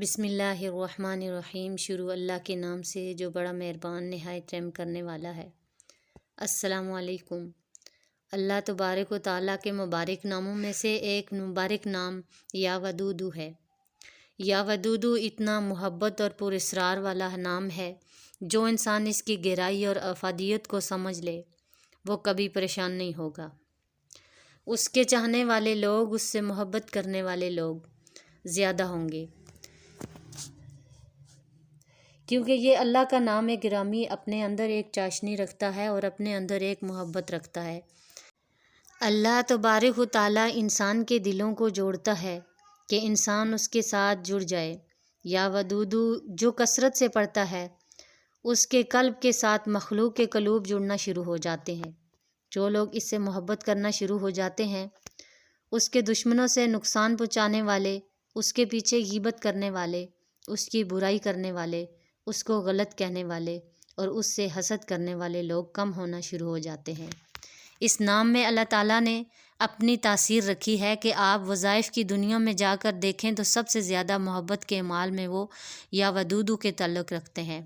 بسم اللہ الرحمن الرحیم۔ شروع اللہ کے نام سے جو بڑا مہربان نہایت رحم کرنے والا ہے۔ السلام علیکم۔ اللہ تبارک و تعالیٰ کے مبارک ناموں میں سے ایک مبارک نام یا ودودو ہے۔ یا ودودو اتنا محبت اور پر اسرار والا نام ہے، جو انسان اس کی گہرائی اور افادیت کو سمجھ لے وہ کبھی پریشان نہیں ہوگا۔ اس کے چاہنے والے لوگ، اس سے محبت کرنے والے لوگ زیادہ ہوں گے، کیونکہ یہ اللہ کا نام گرامی اپنے اندر ایک چاشنی رکھتا ہے اور اپنے اندر ایک محبت رکھتا ہے۔ اللہ تبارک و تعالیٰ انسان کے دلوں کو جوڑتا ہے کہ انسان اس کے ساتھ جڑ جائے۔ یا ودودو جو کثرت سے پڑھتا ہے، اس کے قلب کے ساتھ مخلوق کے قلوب جڑنا شروع ہو جاتے ہیں۔ جو لوگ اس سے محبت کرنا شروع ہو جاتے ہیں، اس کے دشمنوں سے نقصان پہنچانے والے، اس کے پیچھے غیبت کرنے والے، اس کی برائی کرنے والے، اس کو غلط کہنے والے اور اس سے حسد کرنے والے لوگ کم ہونا شروع ہو جاتے ہیں۔ اس نام میں اللہ تعالیٰ نے اپنی تاثیر رکھی ہے کہ آپ وظائف کی دنیا میں جا کر دیکھیں تو سب سے زیادہ محبت کے اعمال میں وہ یا ودودو کے تعلق رکھتے ہیں۔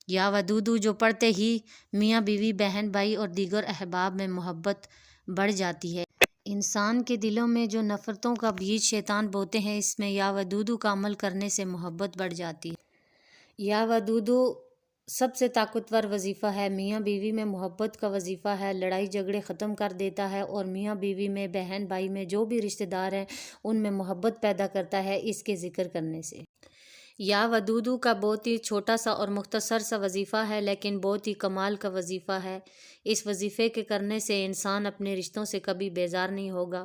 یا ودودو جو پڑھتے ہی میاں بیوی، بہن بھائی اور دیگر احباب میں محبت بڑھ جاتی ہے۔ انسان کے دلوں میں جو نفرتوں کا بیج شیطان بوتے ہیں، اس میں یا ودودو کا عمل کرنے سے محبت بڑھ جاتی ہے۔ یا ودودو سب سے طاقتور وظیفہ ہے۔ میاں بیوی میں محبت کا وظیفہ ہے، لڑائی جھگڑے ختم کر دیتا ہے، اور میاں بیوی میں، بہن بھائی میں، جو بھی رشتہ دار ہیں ان میں محبت پیدا کرتا ہے اس کے ذکر کرنے سے۔ یا ودودو کا بہت ہی چھوٹا سا اور مختصر سا وظیفہ ہے، لیکن بہت ہی کمال کا وظیفہ ہے۔ اس وظیفے کے کرنے سے انسان اپنے رشتوں سے کبھی بیزار نہیں ہوگا۔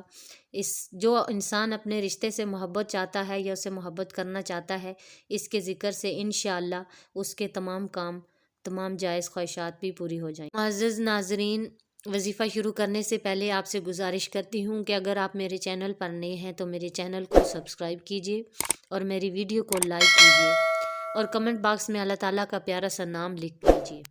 جو انسان اپنے رشتے سے محبت چاہتا ہے یا اسے محبت کرنا چاہتا ہے، اس کے ذکر سے انشاءاللہ اس کے تمام کام، تمام جائز خواہشات بھی پوری ہو جائیں۔ معزز ناظرین، وظیفہ شروع کرنے سے پہلے آپ سے گزارش کرتی ہوں کہ اگر آپ میرے چینل پر نئے ہیں تو میرے چینل کو سبسکرائب کیجیے اور میری ویڈیو کو لائک کیجیے اور کمنٹ باکس میں اللہ تعالیٰ کا پیارا سا نام لکھ دیجیے۔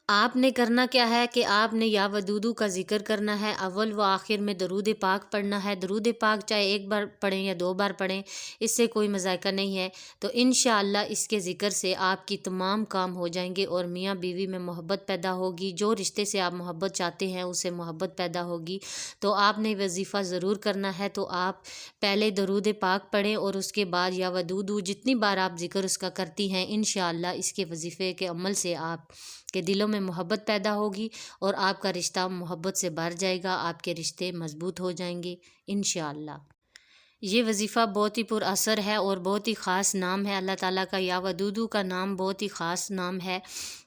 آپ نے کرنا کیا ہے کہ آپ نے یا ودودو کا ذکر کرنا ہے، اول و آخر میں درود پاک پڑھنا ہے۔ درود پاک چاہے ایک بار پڑھیں یا دو بار پڑھیں، اس سے کوئی مذائقہ نہیں ہے۔ تو انشاءاللہ اس کے ذکر سے آپ کی تمام کام ہو جائیں گے اور میاں بیوی میں محبت پیدا ہوگی۔ جو رشتے سے آپ محبت چاہتے ہیں اسے محبت پیدا ہوگی۔ تو آپ نے وظیفہ ضرور کرنا ہے۔ تو آپ پہلے درود پاک پڑھیں اور اس کے بعد یا ودودو جتنی بار آپ ذکر اس کا کرتی ہیں، انشاءاللہ اس کے وظیفے کے عمل سے آپ کے دلوں میں محبت پیدا ہوگی اور آپ کا رشتہ محبت سے بھر جائے گا، آپ کے رشتے مضبوط ہو جائیں گے انشاءاللہ۔ یہ وظیفہ بہت ہی پر اثر ہے اور بہت ہی خاص نام ہے اللہ تعالیٰ کا۔ یا ودودو کا نام بہت ہی خاص نام ہے،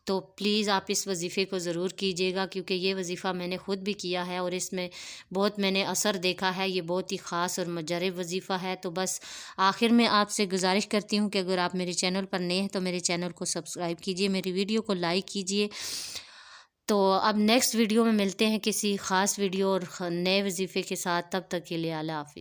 تو پلیز آپ اس وظیفے کو ضرور کیجیے گا، کیونکہ یہ وظیفہ میں نے خود بھی کیا ہے اور اس میں بہت میں نے اثر دیکھا ہے۔ یہ بہت ہی خاص اور مجرب وظیفہ ہے۔ تو بس آخر میں آپ سے گزارش کرتی ہوں کہ اگر آپ میرے چینل پر نئے ہیں تو میرے چینل کو سبسکرائب کیجیے، میری ویڈیو کو لائک کیجیے۔ تو اب نیکسٹ ویڈیو میں ملتے ہیں کسی خاص ویڈیو اور نئے وظیفے کے ساتھ، تب تک کے لیے اللہ حافظ۔